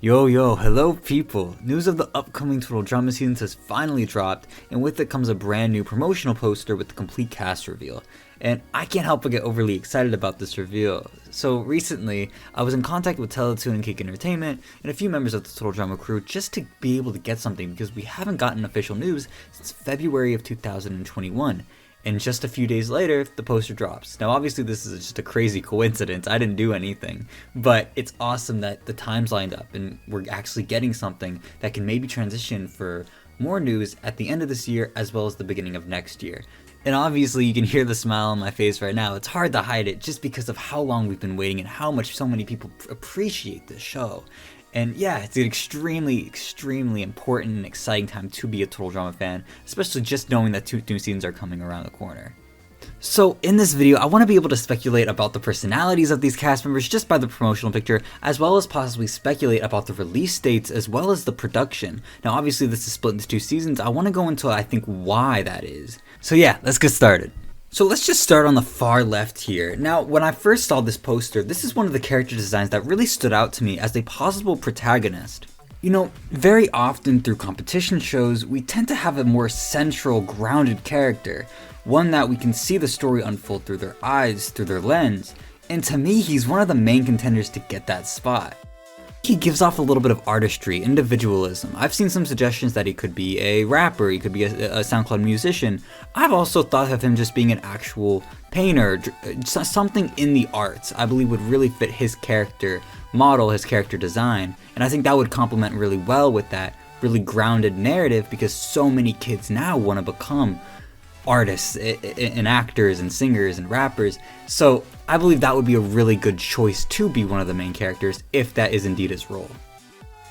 Yo, hello people! News of the upcoming Total Drama seasons has finally dropped, and with it comes a brand new promotional poster with the complete cast reveal. And I can't help but get overly excited about this reveal. So recently, I was in contact with Teletoon and Cake Entertainment and a few members of the Total Drama crew just to be able to get something because we haven't gotten official news since February of 2021. And just a few days later, the poster drops. Now obviously this is just a crazy coincidence, I didn't do anything, but it's awesome that the times lined up and we're actually getting something that can maybe transition for more news at the end of this year as well as the beginning of next year. And obviously you can hear the smile on my face right now, it's hard to hide it just because of how long we've been waiting and how much so many people appreciate this show. And yeah, it's an extremely important and exciting time to be a Total Drama fan, especially just knowing that 2 new seasons are coming around the corner. So in this video, I want to be able to speculate about the personalities of these cast members just by the promotional picture, as well as possibly speculate about the release dates as well as the production. Now obviously this is split into 2 seasons, I want to go into I think why that is. So yeah, let's get started. So let's just start on the far left here. Now, when I first saw this poster, this is one of the character designs that really stood out to me as a possible protagonist. You know, very often through competition shows, we tend to have a more central, grounded character, one that we can see the story unfold through their eyes, through their lens, and to me, he's one of the main contenders to get that spot. He gives off a little bit of artistry, individualism. I've seen some suggestions that he could be a rapper, he could be a SoundCloud musician. I've also thought of him just being an actual painter, something in the arts I believe would really fit his character model, his character design. And I think that would complement really well with that really grounded narrative because so many kids now want to become artists and actors and singers and rappers. So I believe that would be a really good choice to be one of the main characters if that is indeed his role.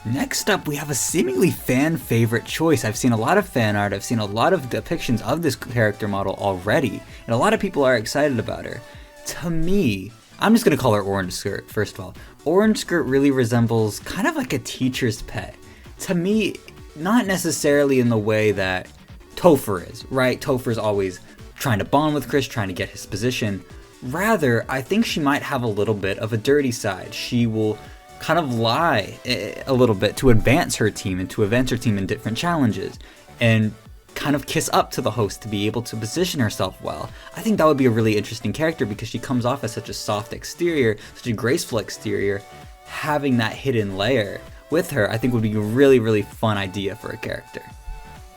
Next up, we have a seemingly fan favorite choice. I've seen a lot of fan art, I've seen a lot of depictions of this character model already, and a lot of people are excited about her. To me, I'm just gonna call her Orange Skirt, first of all. Orange Skirt really resembles kind of like a teacher's pet. To me, not necessarily in the way that Topher is, right? Topher's always trying to bond with Chris, trying to get his position. Rather, I think she might have a little bit of a dirty side. She will kind of lie a little bit to advance her team and to advance her team in different challenges and kind of kiss up to the host to be able to position herself well. I think that would be a really interesting character because she comes off as such a soft exterior, such a graceful exterior. Having that hidden layer with her, I think would be a really fun idea for a character.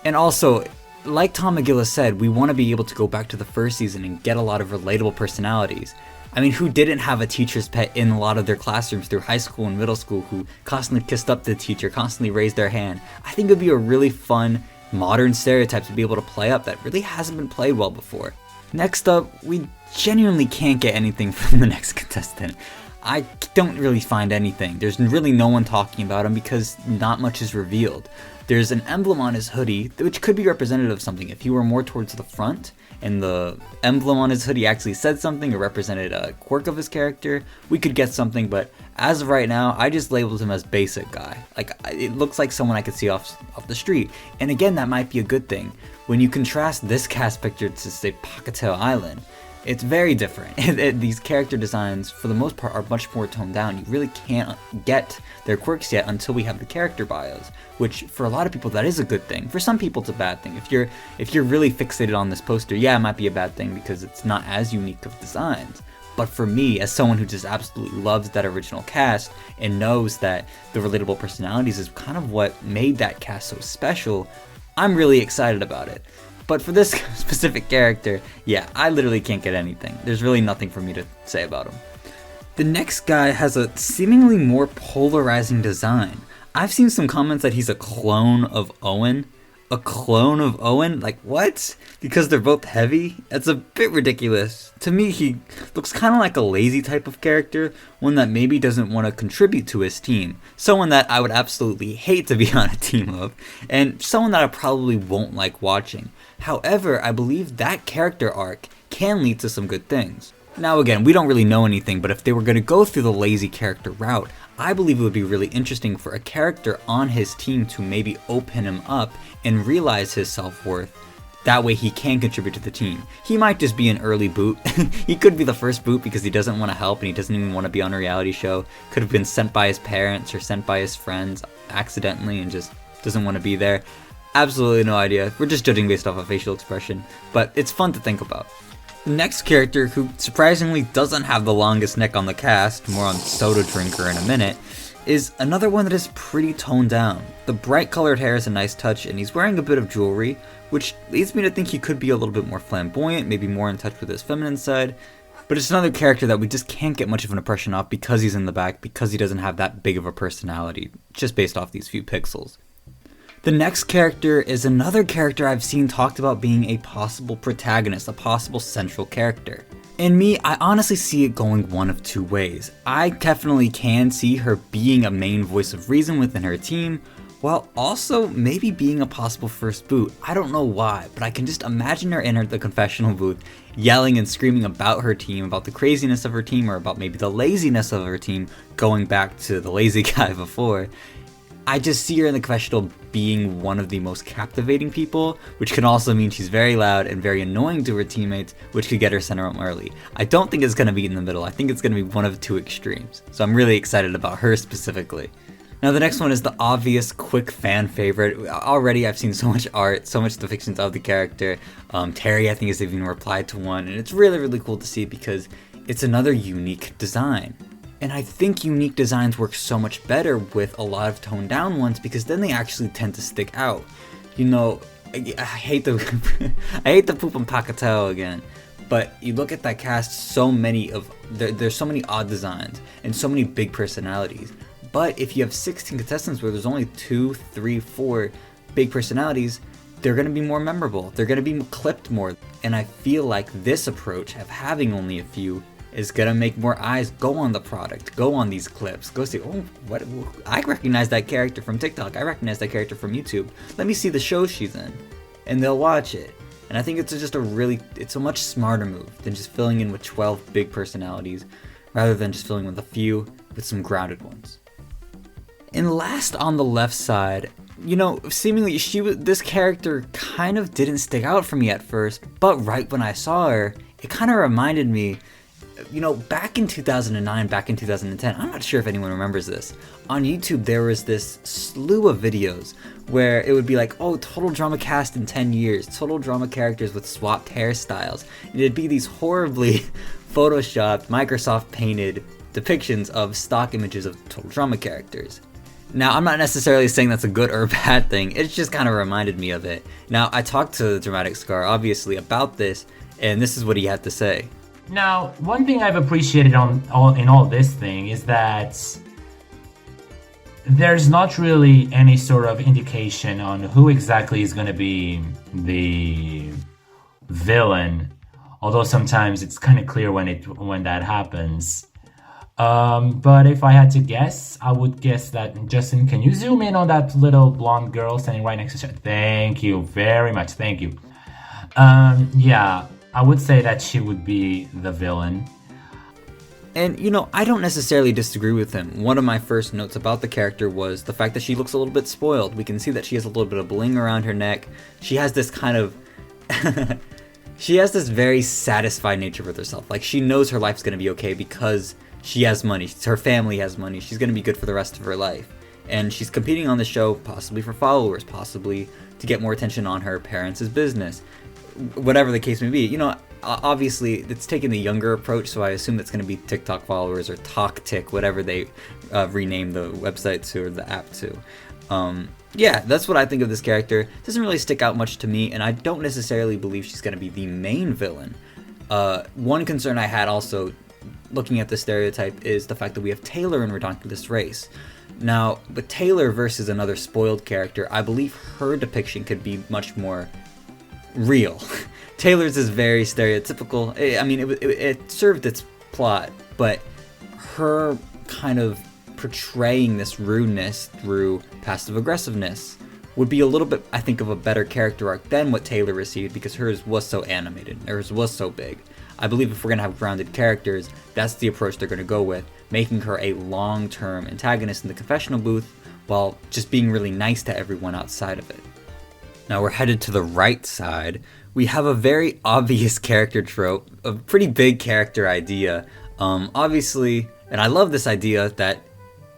And also, like Tom McGillis said, we want to be able to go back to the first season and get a lot of relatable personalities. I mean, who didn't have a teacher's pet in a lot of their classrooms through high school and middle school who constantly kissed up to the teacher, constantly raised their hand? I think it would be a really fun, modern stereotype to be able to play up that really hasn't been played well before. Next up, we genuinely can't get anything from the next contestant. I don't really find anything. There's really no one talking about him because not much is revealed. There's an emblem on his hoodie, which could be representative of something. If he were more towards the front, and the emblem on his hoodie actually said something or represented a quirk of his character, we could get something, but as of right now, I just labeled him as basic guy. Like, it looks like someone I could see off the street. And again, that might be a good thing. When you contrast this cast picture to, say, Pockettail Island, it's very different. These character designs, for the most part, are much more toned down. You really can't get their quirks yet until we have the character bios, which for a lot of people, that is a good thing. For some people, it's a bad thing. If you're really fixated on this poster, yeah, it might be a bad thing because it's not as unique of designs. But for me, as someone who just absolutely loves that original cast and knows that the relatable personalities is kind of what made that cast so special, I'm really excited about it. But for this specific character, yeah, I literally can't get anything. There's really nothing for me to say about him. The next guy has a seemingly more polarizing design. I've seen some comments that he's a clone of Owen. A clone of Owen? Like, what? Because they're both heavy? That's a bit ridiculous. To me, he looks kind of like a lazy type of character, one that maybe doesn't want to contribute to his team, someone that I would absolutely hate to be on a team of, and someone that I probably won't like watching. However, I believe that character arc can lead to some good things. Now again, we don't really know anything, but if they were going to go through the lazy character route, I believe it would be really interesting for a character on his team to maybe open him up and realize his self-worth That way he can contribute to the team. He might just be an early boot. He could be the first boot because he doesn't want to help and he doesn't even want to be on a reality show. Could have been sent by his parents or sent by his friends accidentally and just doesn't want to be there. Absolutely no idea. We're just judging based off of facial expression, but it's fun to think about. The next character, who surprisingly doesn't have the longest neck on the cast, more on Soda Drinker in a minute, is another one that is pretty toned down. The bright colored hair is a nice touch, and he's wearing a bit of jewelry, which leads me to think he could be a little bit more flamboyant, maybe more in touch with his feminine side. But it's another character that we just can't get much of an impression of because he's in the back, because he doesn't have that big of a personality, just based off these few pixels. The next character is another character I've seen talked about being a possible protagonist, a possible central character. In me, I honestly see it going one of two ways. I definitely can see her being a main voice of reason within her team, while also maybe being a possible first boot. I don't know why, but I can just imagine her in the confessional booth yelling and screaming about her team, about the craziness of her team, or about maybe the laziness of her team, going back to the lazy guy before. I just see her in the confessional being one of the most captivating people, which can also mean she's very loud and very annoying to her teammates, which could get her sent home early. I don't think it's going to be in the middle. I think it's going to be one of two extremes. So I'm really excited about her specifically. Now the next one is the obvious quick fan favorite. Already I've seen so much art, so much depictions of the character. Terry I think has even replied to one, and it's really, really cool to see because it's another unique design. And I think unique designs work so much better with a lot of toned down ones because then they actually tend to stick out. You know, I hate the I hate the poop and Pacatao again, but you look at that cast, so many of there's so many odd designs and so many big personalities. But if you have 16 contestants where there's only 2, 3, 4 big personalities, they're going to be more memorable. They're going to be clipped more. And I feel like this approach of having only a few is gonna make more eyes go on the product, go on these clips, go see, oh, what? I recognize that character from TikTok, I recognize that character from YouTube, let me see the show she's in, and they'll watch it. And I think it's just it's a much smarter move than just filling in with 12 big personalities, rather than just filling with a few with some grounded ones. And last on the left side, you know, seemingly this character kind of didn't stick out for me at first, but right when I saw her, it kind of reminded me, you know, back in 2009, back in 2010, I'm not sure if anyone remembers this. On YouTube, there was this slew of videos where it would be like, oh, total drama cast in 10 years, total drama characters with swapped hairstyles. And it'd be these horribly photoshopped, Microsoft painted depictions of stock images of total drama characters. Now, I'm not necessarily saying that's a good or bad thing, it just kind of reminded me of it. Now, I talked to DramaticScar, obviously, about this, and this is what he had to say. Now, one thing I've appreciated in all this thing is that there's not really any sort of indication on who exactly is going to be the villain, although sometimes it's kind of clear when that happens. But if I had to guess, I would guess that, Justin, can you zoom in on that little blonde girl standing right next to her? Thank you very much, thank you. Yeah, I would say that she would be the villain. And, you know, I don't necessarily disagree with him. One of my first notes about the character was the fact that she looks a little bit spoiled. We can see that she has a little bit of bling around her neck. She has this kind of... she has this very satisfied nature with herself. Like, she knows her life's going to be okay because she has money. Her family has money. She's going to be good for the rest of her life. And she's competing on the show, possibly for followers, possibly to get more attention on her parents' business. Whatever the case may be, you know, obviously it's taking the younger approach, so I assume that's going to be TikTok followers or TokTik, whatever they rename the website to or the app to. Yeah, that's what I think of this character. It doesn't really stick out much to me, and I don't necessarily believe she's going to be the main villain. One concern I had also, looking at the stereotype, is the fact that we have Taylor in Redonkulous Race. Now, but Taylor versus another spoiled character, I believe her depiction could be much more real. Taylor's is very stereotypical. I mean, it served its plot, but her kind of portraying this rudeness through passive aggressiveness would be a little bit, I think, of a better character arc than what Taylor received, because hers was so animated, hers was so big. I believe if we're going to have grounded characters, that's the approach they're going to go with, making her a long-term antagonist in the confessional booth while just being really nice to everyone outside of it. Now we're headed to the right side. We have a very obvious character trope, a pretty big character idea. Obviously, and I love this idea that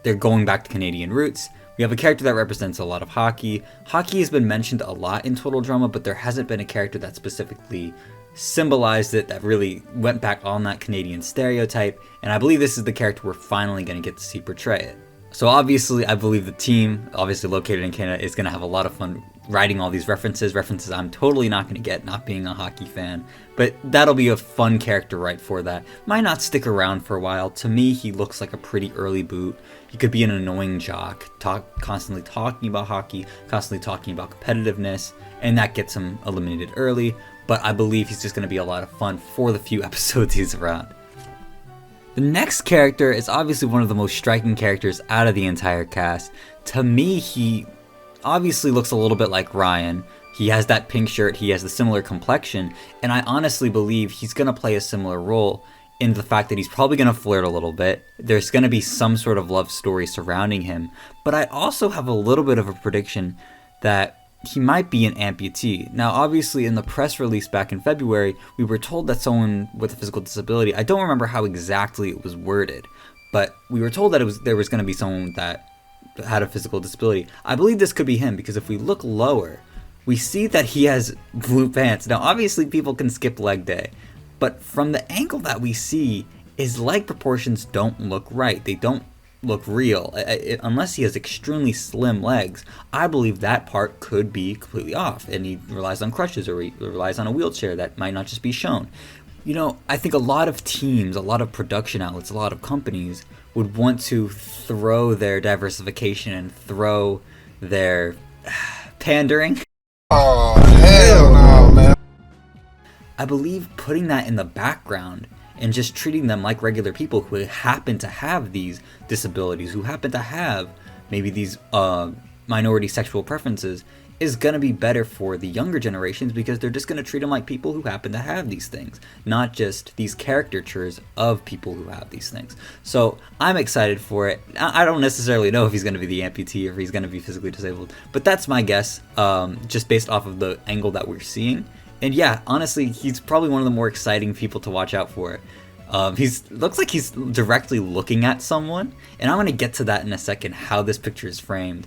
they're going back to Canadian roots. We have a character that represents a lot of hockey. Hockey has been mentioned a lot in Total Drama, but there hasn't been a character that specifically symbolized it, that really went back on that Canadian stereotype. And I believe this is the character we're finally going to get to see portray it. So obviously, I believe the team, obviously located in Canada, is going to have a lot of fun writing all these references I'm totally not going to get, not being a hockey fan. But that'll be a fun character write for that. Might not stick around for a while. To me, he looks like a pretty early boot. He could be an annoying jock, constantly talking about hockey, constantly talking about competitiveness, and that gets him eliminated early. But I believe he's just going to be a lot of fun for the few episodes he's around. The next character is obviously one of the most striking characters out of the entire cast. To me, he obviously looks a little bit like Ryan. He has that pink shirt, he has the similar complexion, and I honestly believe he's going to play a similar role in the fact that he's probably going to flirt a little bit. There's going to be some sort of love story surrounding him, but I also have a little bit of a prediction that he might be an amputee. Now, obviously, in the press release back in February, we were told that someone with a physical disability, I don't remember how exactly it was worded, but we were told that there was going to be someone that had a physical disability. I believe this could be him, because if we look lower, we see that he has blue pants. Now, obviously, people can skip leg day, but from the angle that we see, his leg proportions don't look right. They don't look real. Unless he has extremely slim legs, I believe that part could be completely off, and he relies on crutches or he relies on a wheelchair that might not just be shown. You know, I think a lot of teams, a lot of production outlets, a lot of companies would want to throw their diversification and throw their pandering. Oh, hell no, man. I believe putting that in the background and just treating them like regular people who happen to have these disabilities, who happen to have maybe these minority sexual preferences, is going to be better for the younger generations, because they're just going to treat them like people who happen to have these things, not just these caricatures of people who have these things. So I'm excited for it. I don't necessarily know if he's going to be the amputee or if he's going to be physically disabled, but that's my guess, just based off of the angle that we're seeing. And yeah, honestly, he's probably one of the more exciting people to watch out for. Looks like he's directly looking at someone, and I'm going to get to that in a second, how this picture is framed,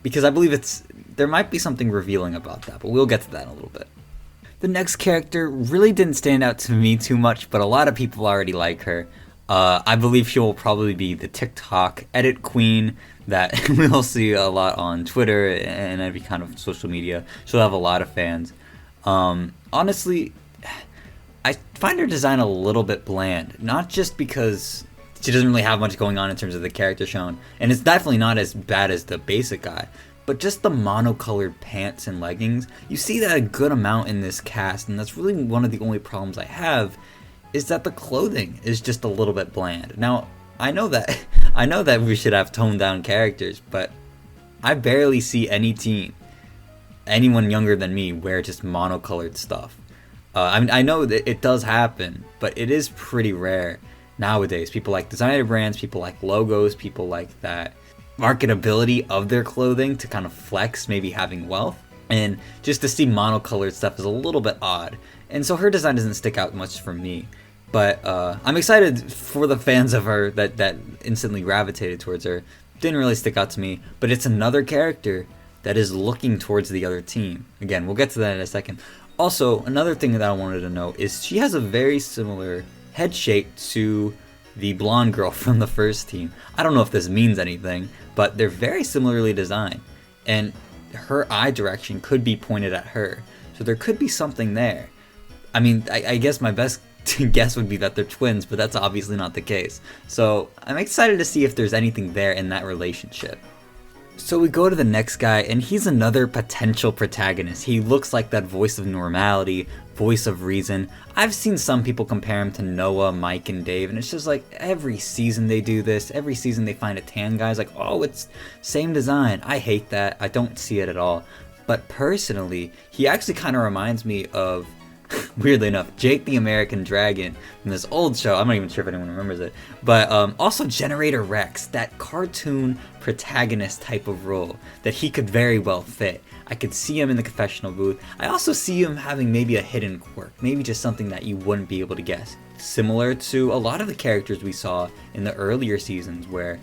because I believe there might be something revealing about that, but we'll get to that in a little bit. The next character really didn't stand out to me too much, but a lot of people already like her. I believe she will probably be the TikTok edit queen that we'll see a lot on Twitter and every kind of social media. She'll have a lot of fans. Honestly, I find her design a little bit bland, not just because she doesn't really have much going on in terms of the character shown, and it's definitely not as bad as the basic guy, but just the monocolored pants and leggings. You see that a good amount in this cast, and that's really one of the only problems I have, is that the clothing is just a little bit bland. Now, I know that we should have toned down characters, but I barely see anyone younger than me wear just monocolored stuff. I know that it does happen, but it is pretty rare nowadays. People like designer brands, people like logos, people like that marketability of their clothing to kind of flex maybe having wealth. And just to see monocolored stuff is a little bit odd. And so her design doesn't stick out much for me. But I'm excited for the fans of her that instantly gravitated towards her. Didn't really stick out to me, but it's another character that is looking towards the other team. Again, we'll get to that in a second. Also, another thing that I wanted to note is she has a very similar head shape to the blonde girl from the first team. I don't know if this means anything, but they're very similarly designed, and her eye direction could be pointed at her, so there could be something there. I mean, I guess my best guess would be that they're twins, but that's obviously not the case. So I'm excited to see if there's anything there in that relationship. So we go to the next guy, and he's another potential protagonist. He looks like that voice of normality, voice of reason. I've seen some people compare him to Noah, Mike, and Dave, and it's just like every season they do this. Every season they find a tan guy. It's like, oh, it's same design. I hate that. I don't see it at all. But personally, he actually kind of reminds me of weirdly enough, Jake the American Dragon from this old show. I'm not even sure if anyone remembers it. But also Generator Rex, that cartoon protagonist type of role that he could very well fit. I could see him in the confessional booth. I also see him having maybe a hidden quirk, maybe just something that you wouldn't be able to guess. Similar to a lot of the characters we saw in the earlier seasons where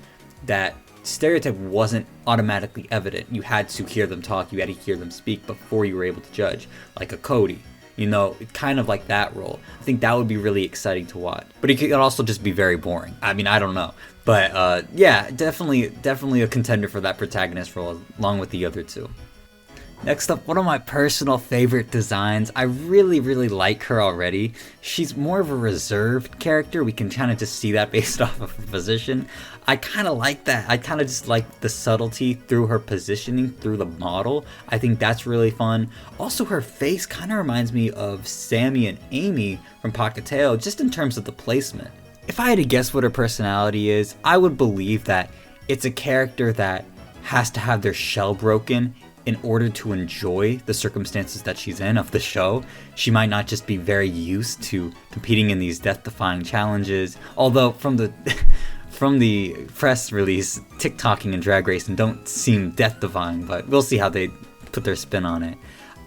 that stereotype wasn't automatically evident. You had to hear them talk, you had to hear them speak before you were able to judge, like a Cody. You know, kind of like that role. I think that would be really exciting to watch. But it could also just be very boring. I mean, I don't know. But yeah, definitely a contender for that protagonist role along with the other two. Next up, one of my personal favorite designs. I really like her already. She's more of a reserved character. We can kind of just see that based off of her position. I kind of like that. I kind of just like the subtlety through her positioning, through the model. I think that's really fun. Also, her face kind of reminds me of Sammy and Amy from Pacateo, just in terms of the placement. If I had to guess what her personality is, I would believe that it's a character that has to have their shell broken in order to enjoy the circumstances that she's in of the show. She might not just be very used to competing in these death-defying challenges, although from the from the press release, TikToking and drag racing don't seem death-defying, but we'll see how they put their spin on it.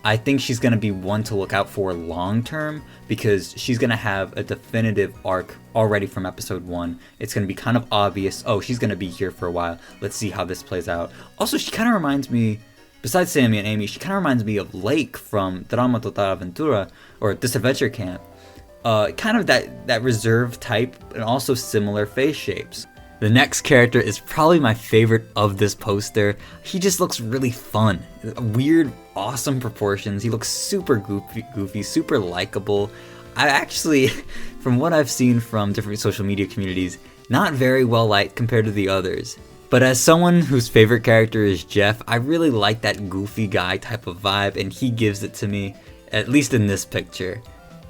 I think she's going to be one to look out for long term because she's going to have a definitive arc already from episode 1. It's going to be kind of obvious, oh, she's going to be here for a while. Let's see how this plays out. Also, she kind of reminds me, besides Sammy and Amy, she kind of reminds me of Lake from Drama Total Aventura, or This Adventure Camp. Kind of that reserved type, and also similar face shapes. The next character is probably my favorite of this poster. He just looks really fun. Weird, awesome proportions. He looks super goofy, super likable. I actually, from what I've seen from different social media communities, not very well liked compared to the others. But as someone whose favorite character is Jeff, I really like that goofy guy type of vibe, and he gives it to me, at least in this picture.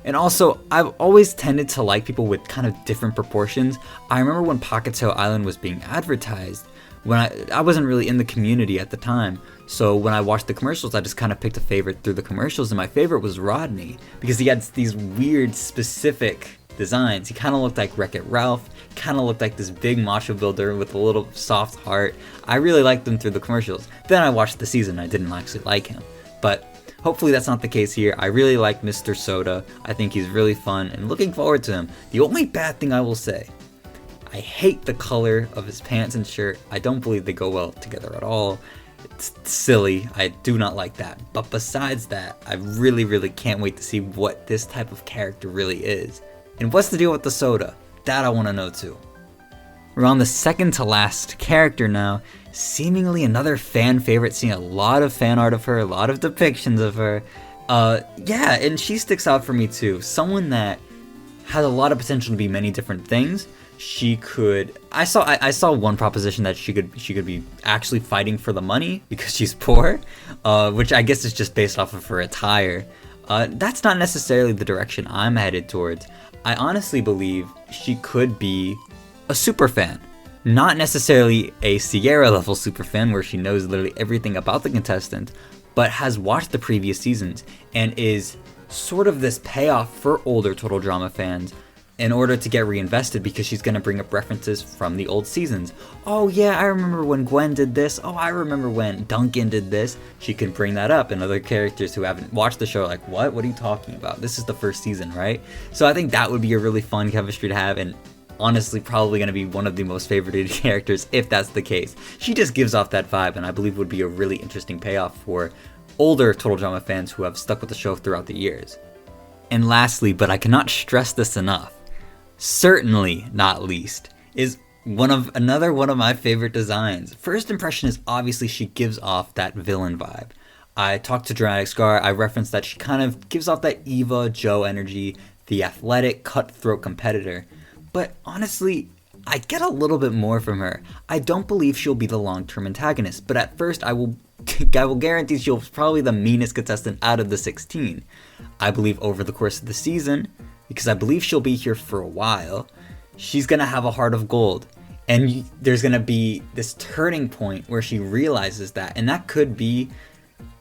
And also, I've always tended to like people with kind of different proportions. I remember when Pacateo Island was being advertised, when I wasn't really in the community at the time, so when I watched the commercials, I just kind of picked a favorite through the commercials, and my favorite was Rodney, because he had these weird, specific designs. He kind of looked like Wreck-It Ralph, kind of looked like this big macho builder with a little soft heart. I really liked him through the commercials. Then I watched the season, I didn't actually like him. But hopefully that's not the case here. I really like Mr. Soda. I think he's really fun and looking forward to him. The only bad thing I will say, I hate the color of his pants and shirt. I don't believe they go well together at all. It's silly. I do not like that. But besides that, I really can't wait to see what this type of character really is. And what's the deal with the soda? That I want to know too. We're on the second to last character now. Seemingly another fan favorite, seeing a lot of fan art of her, a lot of depictions of her. Yeah, and she sticks out for me too. Someone that has a lot of potential to be many different things. She could. I saw one proposition that she could be actually fighting for the money because she's poor, which I guess is just based off of her attire. That's not necessarily the direction I'm headed towards. I honestly believe she could be a super fan. Not necessarily a Sierra level super fan where she knows literally everything about the contestant, but has watched the previous seasons and is sort of this payoff for older Total Drama fans in order to get reinvested because she's going to bring up references from the old seasons. Oh yeah, I remember when Gwen did this. Oh, I remember when Duncan did this. She can bring that up, and other characters who haven't watched the show are like, what are you talking about? This is the first season, right? So I think that would be a really fun chemistry to have, and honestly probably going to be one of the most favorited characters if that's the case. She just gives off that vibe, and I believe would be a really interesting payoff for older Total Drama fans who have stuck with the show throughout the years. And lastly, but I cannot stress this enough, certainly not least, is another one of my favorite designs. First impression is obviously she gives off that villain vibe. I talked to DramaticScar, I referenced that she kind of gives off that Eva, Joe energy, the athletic, cutthroat competitor. But honestly, I get a little bit more from her. I don't believe she'll be the long-term antagonist, but at first I will guarantee she'll probably the meanest contestant out of the 16. I believe over the course of the season, because I believe she'll be here for a while, she's going to have a heart of gold. And there's going to be this turning point where she realizes that. And that could be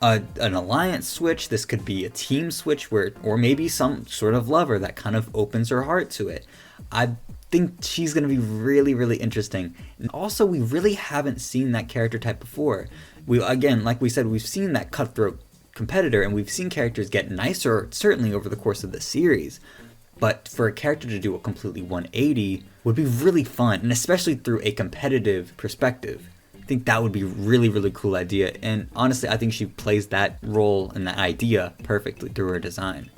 an alliance switch. This could be a team switch or maybe some sort of lover that kind of opens her heart to it. I think she's going to be really, really interesting. And also, we really haven't seen that character type before. Again, like we said, we've seen that cutthroat competitor, and we've seen characters get nicer, certainly over the course of the series. But for a character to do a completely 180 would be really fun, and especially through a competitive perspective. I think that would be a really, really cool idea. And honestly, I think she plays that role and that idea perfectly through her design.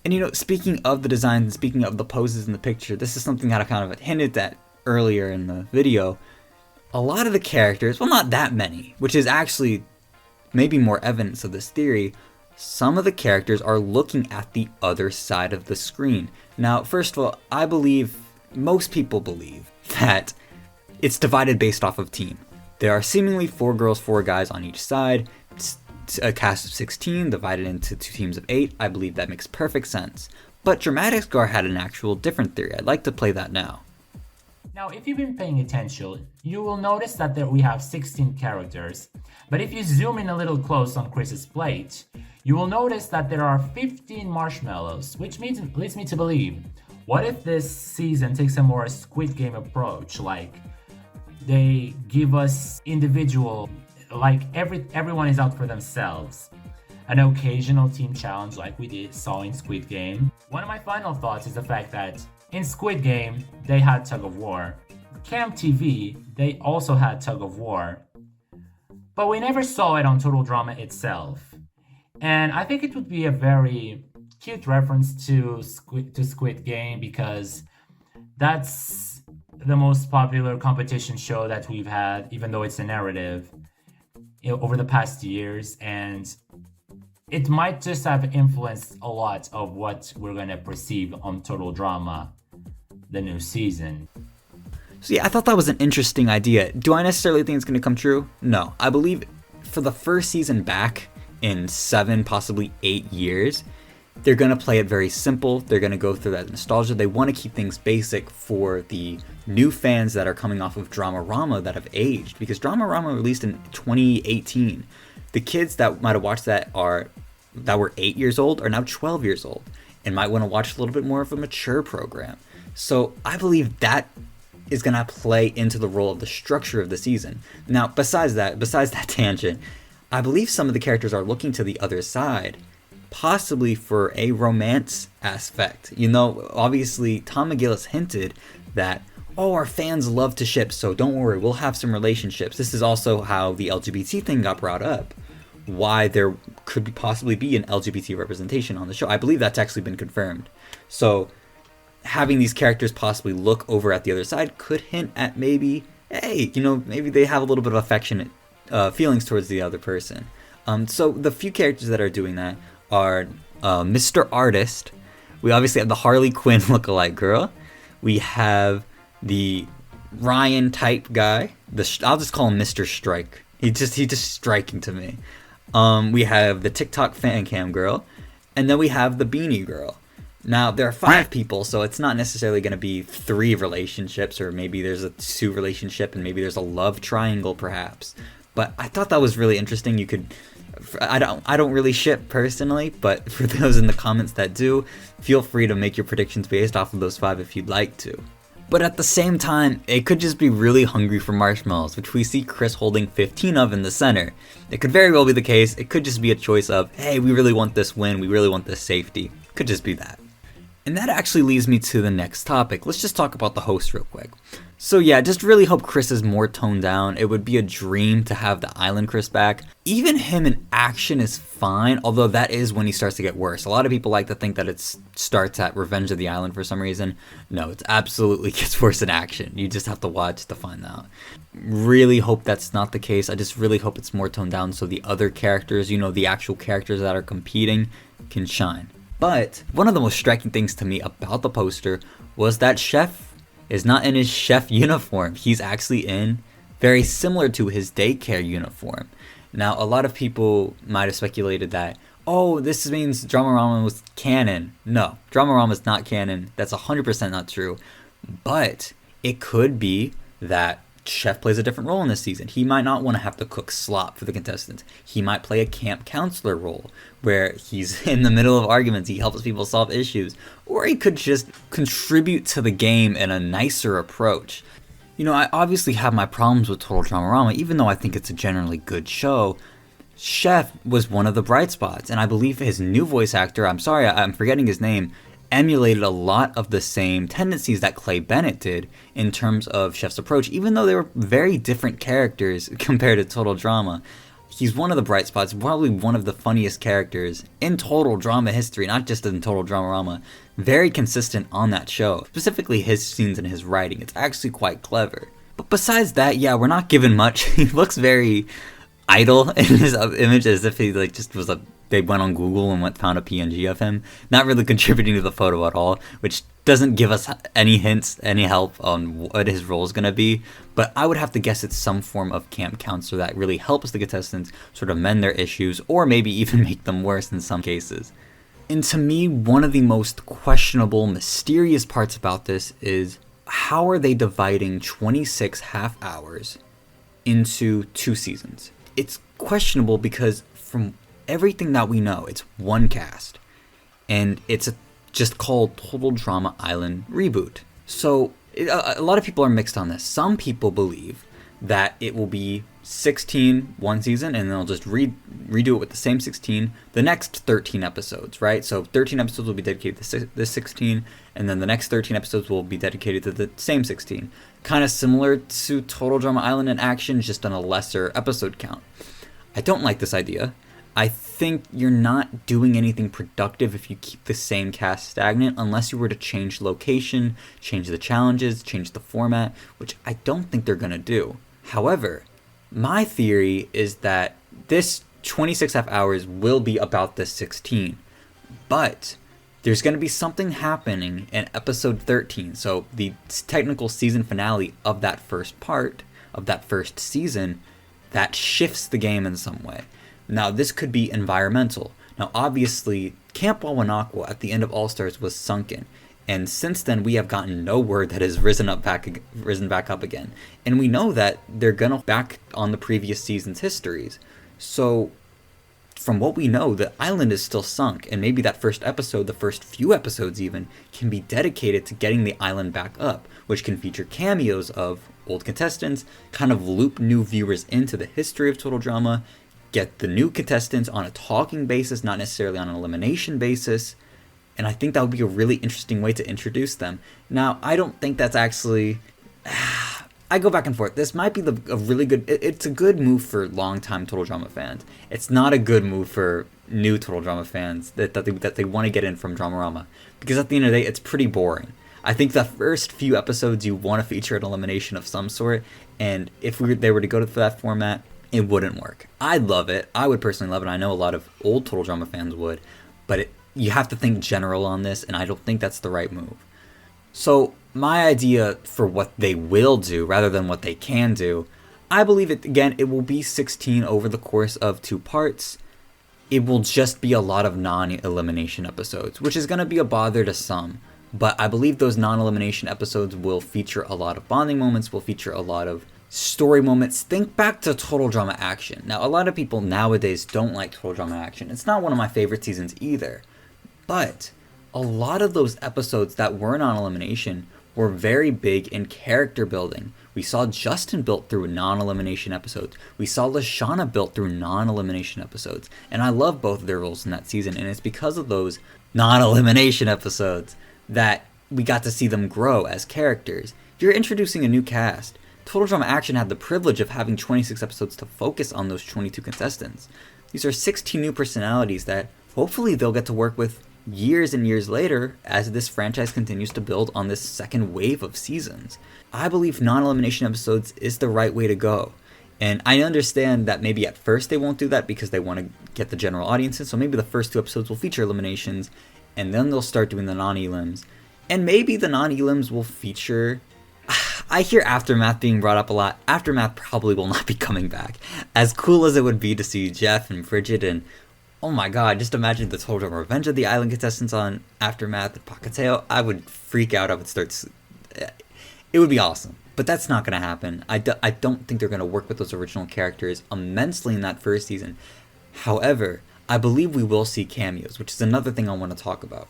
And speaking of the design and speaking of the poses in the picture, this is something that I kind of hinted at earlier in the video. A lot of the characters, well, not that many, which is actually maybe more evidence of this theory, some of the characters are looking at the other side of the screen. Now, first of all, most people believe that it's divided based off of team. There are seemingly 4 girls, 4 guys on each side. It's a cast of 16 divided into 2 teams of 8. I believe that makes perfect sense. But DramaticScar had an actual different theory. I'd like to play that now. Now, if you've been paying attention, you will notice that we have 16 characters. But if you zoom in a little close on Chris's plate, you will notice that there are 15 marshmallows, which leads me to believe, what if this season takes a more Squid Game approach? Like, they give us individual, like everyone is out for themselves. An occasional team challenge like we saw in Squid Game. One of my final thoughts is the fact that in Squid Game, they had tug of war. Cam TV, they also had tug of war. But we never saw it on Total Drama itself. And I think it would be a very cute reference to Squid Game, because that's the most popular competition show that we've had, even though it's a narrative, over the past years. And it might just have influenced a lot of what we're going to perceive on Total Drama, the new season. So yeah, I thought that was an interesting idea. Do I necessarily think it's going to come true? No. I believe for the first season back in 7, possibly 8 years, they're going to play it very simple. They're going to go through that nostalgia. They want to keep things basic for the new fans that are coming off of Dramarama that have aged, because Dramarama released in 2018. The kids that might have watched that were 8 years old are now 12 years old and might want to watch a little bit more of a mature program. So I believe that is going to play into the role of the structure of the season. Now, besides that tangent, I believe some of the characters are looking to the other side, possibly for a romance aspect. Obviously, Tom McGillis hinted that, our fans love to ship, so don't worry, we'll have some relationships. This is also how the LGBT thing got brought up, why there could possibly be an LGBT representation on the show. I believe that's actually been confirmed. So having these characters possibly look over at the other side could hint at maybe, hey, maybe they have a little bit of affectionate feelings towards the other person. So the few characters that are doing that are Mr. Artist. We obviously have the Harley Quinn lookalike girl. We have the Ryan type guy. I'll just call him Mr. Strike. He's just striking to me. We have the TikTok fan cam girl, and then we have the beanie girl. Now, there are 5 people, so it's not necessarily going to be 3 relationships, or maybe there's a 2 relationship, and maybe there's a love triangle, perhaps. But I thought that was really interesting. I don't really ship personally, but for those in the comments that do, feel free to make your predictions based off of those 5 if you'd like to. But at the same time, it could just be really hungry for marshmallows, which we see Chris holding 15 of in the center. It could very well be the case. It could just be a choice of, hey, we really want this win, we really want this safety. Could just be that. And that actually leads me to the next topic. Let's just talk about the host real quick. So yeah, just really hope Chris is more toned down. It would be a dream to have the Island Chris back. Even him in action is fine, although that is when he starts to get worse. A lot of people like to think that it starts at Revenge of the Island for some reason. No, it absolutely gets worse in action. You just have to watch to find out. Really hope that's not the case. I just really hope it's more toned down so the other characters, the actual characters that are competing, can shine. But one of the most striking things to me about the poster was that Chef is not in his chef uniform. He's actually in very similar to his daycare uniform. Now, a lot of people might have speculated that, this means Dramarama was canon. No, Dramarama is not canon. That's 100% not true. But it could be that Chef plays a different role in this season. He might not want to have to cook slop for the contestants. He might play a camp counselor role where he's in the middle of arguments, he helps people solve issues, or he could just contribute to the game in a nicer approach. You know, I obviously have my problems with Total Dramarama, even though I think it's a generally good show. Chef was one of the bright spots, and I believe his new voice actor, I'm sorry, I'm forgetting his name, emulated a lot of the same tendencies that Clay Bennett did in terms of Chef's approach, even though they were very different characters compared to Total Drama. He's one of the bright spots, probably one of the funniest characters in Total Drama history, not just in Total Dramarama. Very consistent on that show, specifically his scenes and his writing. It's actually quite clever. But besides that, yeah, we're not given much. He looks very idle in his image, as if he just was they went on Google and found a PNG of him, not really contributing to the photo at all, which doesn't give us any hints, any help on what his role is going to be. But I would have to guess it's some form of camp counselor that really helps the contestants sort of mend their issues, or maybe even make them worse in some cases. And to me, one of the most questionable, mysterious parts about this is how are they dividing 26 half hours into 2 seasons? It's questionable because from everything that we know, it's one cast, and it's just called Total Drama Island Reboot. So a lot of people are mixed on this. Some people believe that it will be 16 one season, and they'll just redo it with the same 16 the next 13 episodes, right? So 13 episodes will be dedicated to this 16, and then the next 13 episodes will be dedicated to the same 16. Kind of similar to Total Drama Island in action, just on a lesser episode count. I don't like this idea. I think you're not doing anything productive if you keep the same cast stagnant, unless you were to change location, change the challenges, change the format, which I don't think they're going to do. However, my theory is that this 26 half hours will be about this 16, but there's going to be something happening in episode 13, so the technical season finale of that first part, of that first season, that shifts the game in some way. Now, this could be environmental. Now, obviously, Camp Wawanakwa at the end of All Stars was sunken, and since then we have gotten no word that has risen back up again. And we know that they're gonna back on the previous season's histories. So, from what we know, the island is still sunk, and maybe that first episode, the first few episodes even, can be dedicated to getting the island back up, which can feature cameos of old contestants, kind of loop new viewers into the history of Total Drama, get the new contestants on a talking basis, not necessarily on an elimination basis, and I think that would be a really interesting way to introduce them. Now, I don't think that's actually... I go back and forth. This might be a really good... It's a good move for long-time Total Drama fans. It's not a good move for new Total Drama fans that they want to get in from Dramarama, because at the end of the day, it's pretty boring. I think the first few episodes you want to feature an elimination of some sort, and if they were to go to that format, it wouldn't work. I'd love it. I would personally love it. I know a lot of old Total Drama fans would, but you have to think general on this, and I don't think that's the right move. So my idea for what they will do rather than what they can do, I believe it will be 16 over the course of 2 parts. It will just be a lot of non-elimination episodes, which is going to be a bother to some. But I believe those non-elimination episodes will feature a lot of bonding moments, will feature a lot of story moments. Think back to Total Drama Action. Now, a lot of people nowadays don't like Total Drama Action. It's not one of my favorite seasons either. But a lot of those episodes that were non-elimination were very big in character building. We saw Justin built through non-elimination episodes. We saw Lashana built through non-elimination episodes. And I love both of their roles in that season. And it's because of those non-elimination episodes that we got to see them grow as characters. If you're introducing a new cast, Total Drama Action had the privilege of having 26 episodes to focus on those 22 contestants. These are 16 new personalities that hopefully they'll get to work with years and years later as this franchise continues to build on this second wave of seasons. I believe non-elimination episodes is the right way to go. And I understand that maybe at first they won't do that because they want to get the general audiences, so maybe the first 2 episodes will feature eliminations, and then they'll start doing the non-elims. And maybe the non-elims will feature... I hear Aftermath being brought up a lot. Aftermath probably will not be coming back. As cool as it would be to see Jeff and Bridget and, oh my god, just imagine the Total Drama Revenge of the Island contestants on Aftermath and Pacateo. I would freak out. I would start... It would be awesome. But that's not going to happen. I don't think they're going to work with those original characters immensely in that first season. However, I believe we will see cameos, which is another thing I want to talk about.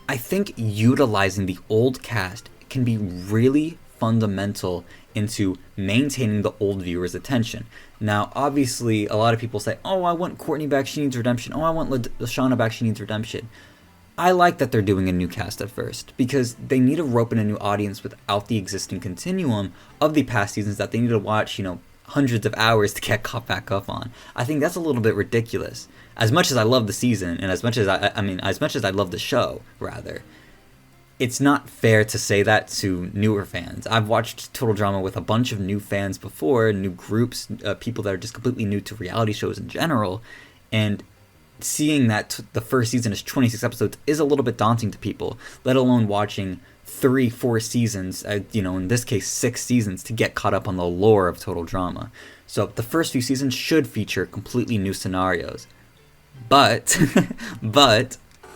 I think utilizing the old cast can be really fundamental into maintaining the old viewers' attention. Now, obviously, a lot of people say, oh, I want Courtney back, she needs redemption. Oh, I want Lashana back, she needs redemption. I like that they're doing a new cast at first, because they need to rope in a new audience without the existing continuum of the past seasons that they need to watch, hundreds of hours to get caught back up on. I think that's a little bit ridiculous. As much as I love the season, and as much as as much as I love the show, rather, it's not fair to say that to newer fans. I've watched Total Drama with a bunch of new fans before, new groups, people that are just completely new to reality shows in general, and seeing that the first season is 26 episodes is a little bit daunting to people, let alone watching 3-4 seasons, in this case 6 seasons, to get caught up on the lore of Total Drama. So the first few seasons should feature completely new scenarios. But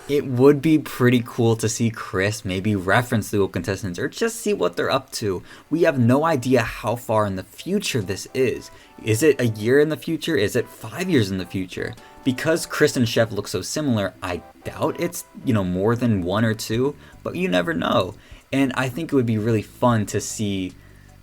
it would be pretty cool to see Chris maybe reference the old contestants or just see what they're up to. We have no idea how far in the future this is. Is it a year in the future? Is it 5 years in the future? Because Chris and Chef look so similar, I doubt it's, more than 1 or 2, but you never know. And I think it would be really fun to see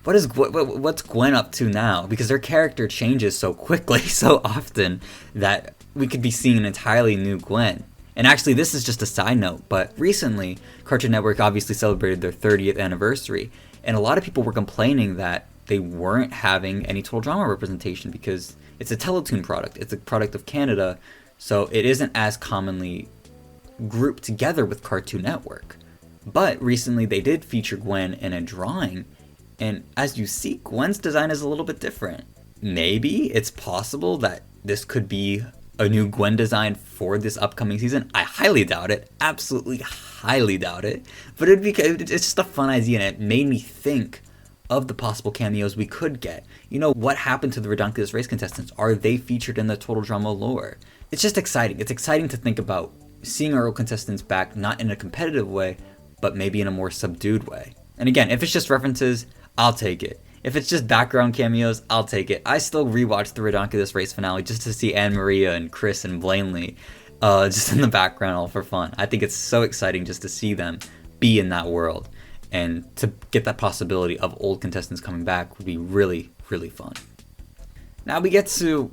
what's Gwen up to now, because their character changes so quickly, so often, that we could be seeing an entirely new Gwen. And actually, this is just a side note, but recently, Cartoon Network obviously celebrated their 30th anniversary, and a lot of people were complaining that they weren't having any Total Drama representation because it's a Teletoon product. It's a product of Canada, so it isn't as commonly grouped together with Cartoon Network. But recently, they did feature Gwen in a drawing, and as you see, Gwen's design is a little bit different. Maybe it's possible that this could be a new Gwen design for this upcoming season. I highly doubt it. Absolutely highly doubt it. But it's just a fun idea, and it made me think of the possible cameos we could get. What happened to the Redonkulous Race contestants? Are they featured in the Total Drama lore? It's just exciting. It's exciting to think about seeing our old contestants back, not in a competitive way, but maybe in a more subdued way. And again, if it's just references, I'll take it. If it's just background cameos, I'll take it. I still rewatched the Redonkulous Race finale just to see Anne Maria and Chris and Blanley just in the background, all for fun. I think it's so exciting just to see them be in that world. And to get that possibility of old contestants coming back would be really, really fun. Now we get to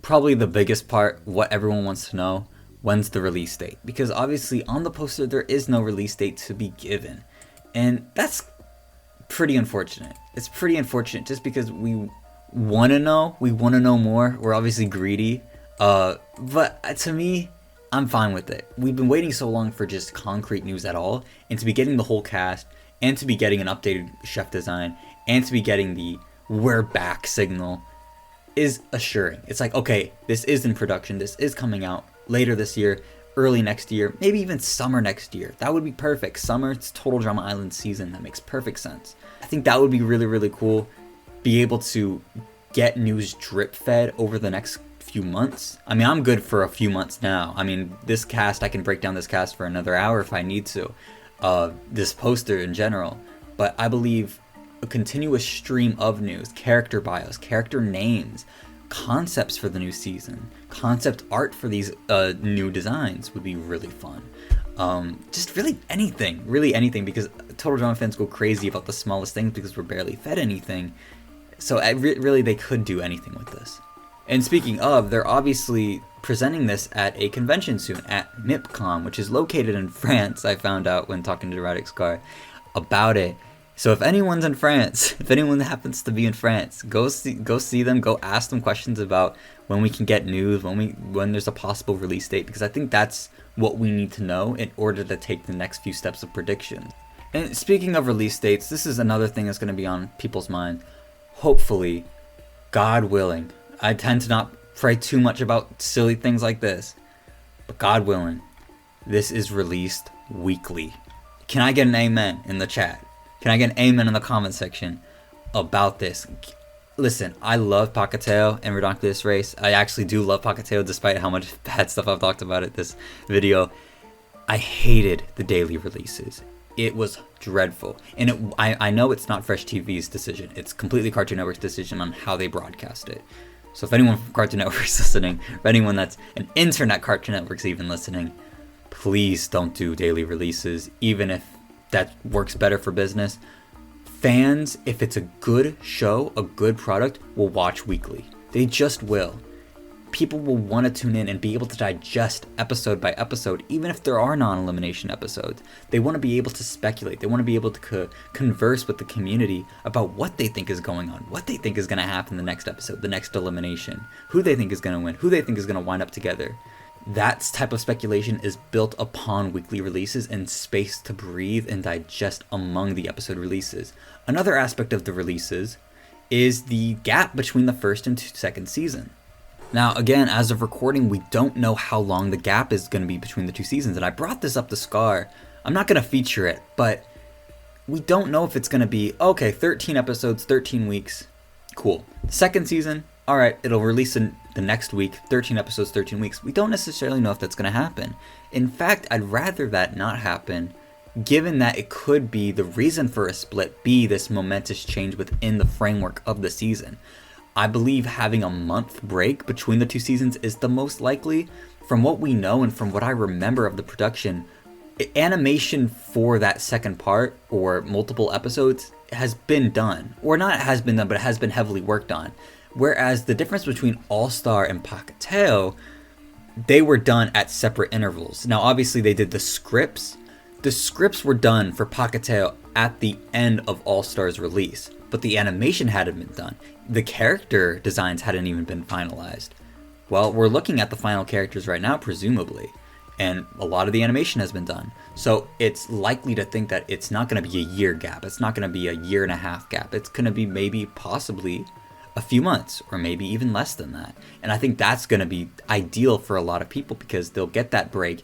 probably the biggest part, what everyone wants to know. When's the release date? Because obviously on the poster there is no release date to be given. And that's pretty unfortunate. It's pretty unfortunate just because we want to know. We want to know more. We're obviously greedy. But to me, I'm fine with it. We've been waiting so long for just concrete news at all, and to be getting the whole cast, and to be getting an updated chef design, and to be getting the we're back signal is assuring. It's like, okay, this is in production. This is coming out later this year, early next year, maybe even summer next year. That would be perfect. Summer, it's Total Drama Island season. That makes perfect sense. I think that would be really, really cool. Be able to get news drip fed over the next few months. I mean, I'm good for a few months now. I mean, this cast, I can break down this cast for another hour if I need to. This poster in general. But I believe a continuous stream of news, character bios, character names, concepts for the new season, concept art for these new designs would be really fun. Just really anything, because Total Drama fans go crazy about the smallest things because we're barely fed anything. So really they could do anything with this. And speaking of, they're obviously presenting this at a convention soon at MIPCOM, which is located in France. I found out when talking to DramaticScar about it. So if anyone's in France, if anyone happens to be in France, go see them, go ask them questions about when we can get news, when there's a possible release date, because I think that's what we need to know in order to take the next few steps of predictions. And speaking of release dates, this is another thing that's going to be on people's mind. Hopefully, God willing, I tend to not pray too much about silly things like this, but God willing, this is released weekly. Can I get an amen in the chat? Can I get an amen in the comment section about this? Listen, I love Pacateo and Redonkulous Race. I actually do love Pacateo despite how much bad stuff I've talked about it this video. I hated the daily releases. it was dreadful. And I know it's not Fresh TV's decision. It's completely Cartoon Network's decision on how they broadcast it. So if anyone from Cartoon Network is listening, or anyone that's an internet Cartoon Network's even listening, please don't do daily releases, even if that works better for business. Fans, if it's a good show, a good product, will watch weekly. They just will. People will want to tune in and be able to digest episode by episode, even if there are non-elimination episodes. They want to be able to speculate. They want to be able to converse with the community about what they think is going on, what they think is going to happen the next episode, the next elimination, who they think is going to win, who they think is going to wind up together. That type of speculation is built upon weekly releases and space to breathe and digest among the episode releases. Another aspect of the releases is the gap between the first and second season. Now, again, as of recording, we don't know how long the gap is going to be between the two seasons, and I brought this up to Scar. I'm not going to feature it, but we don't know if it's going to be, okay, 13 episodes, 13 weeks, cool. Second season, all right, it'll release in the next week, 13 episodes, 13 weeks. We don't necessarily know if that's going to happen. In fact, I'd rather that not happen, given that it could be the reason for a split be this momentous change within the framework of the season. I believe having a month break between the two seasons is the most likely. From what we know and from what I remember of the production, animation for that second part or multiple episodes has been done. Or not has been done, but it has been heavily worked on. Whereas the difference between All-Star and Pacateo, they were done at separate intervals. Now obviously they did the scripts. The scripts were done for Pacateo at the end of All-Star's release, but the animation hadn't been done. The character designs hadn't even been finalized. Well, we're looking at the final characters right now, presumably, and a lot of the animation has been done. So it's likely to think that it's not going to be a year gap. It's not going to be a year and a half gap. It's going to be maybe possibly a few months, or maybe even less than that. And I think that's going to be ideal for a lot of people because they'll get that break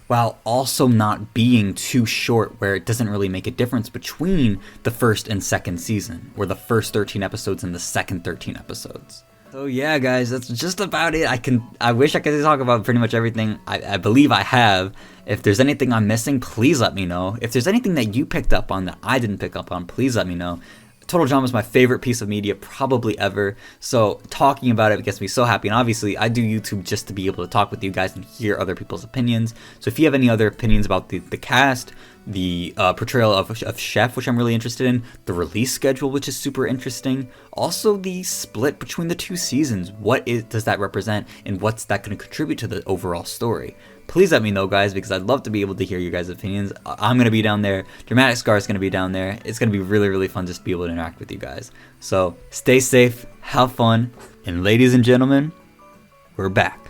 while also not being too short where it doesn't really make a difference between the first and second season, or the first 13 episodes and the second 13 episodes. So yeah, guys, that's just about it. I wish I could talk about pretty much everything. I believe I have. If there's anything I'm missing, please let me know. If there's anything that you picked up on that I didn't pick up on, please let me know. Total Drama is my favorite piece of media probably ever, so talking about it gets me so happy. And obviously I do YouTube just to be able to talk with you guys and hear other people's opinions. So if you have any other opinions about the cast, the portrayal of Chef, which I'm really interested in, the release schedule, which is super interesting, also the split between the two seasons, does that represent, and what's that going to contribute to the overall story? Please let me know, guys, because I'd love to be able to hear your guys' opinions. I'm going to be down there. DramaticScar is going to be down there. It's going to be really, really fun just to be able to interact with you guys. So stay safe, have fun, and ladies and gentlemen, we're back.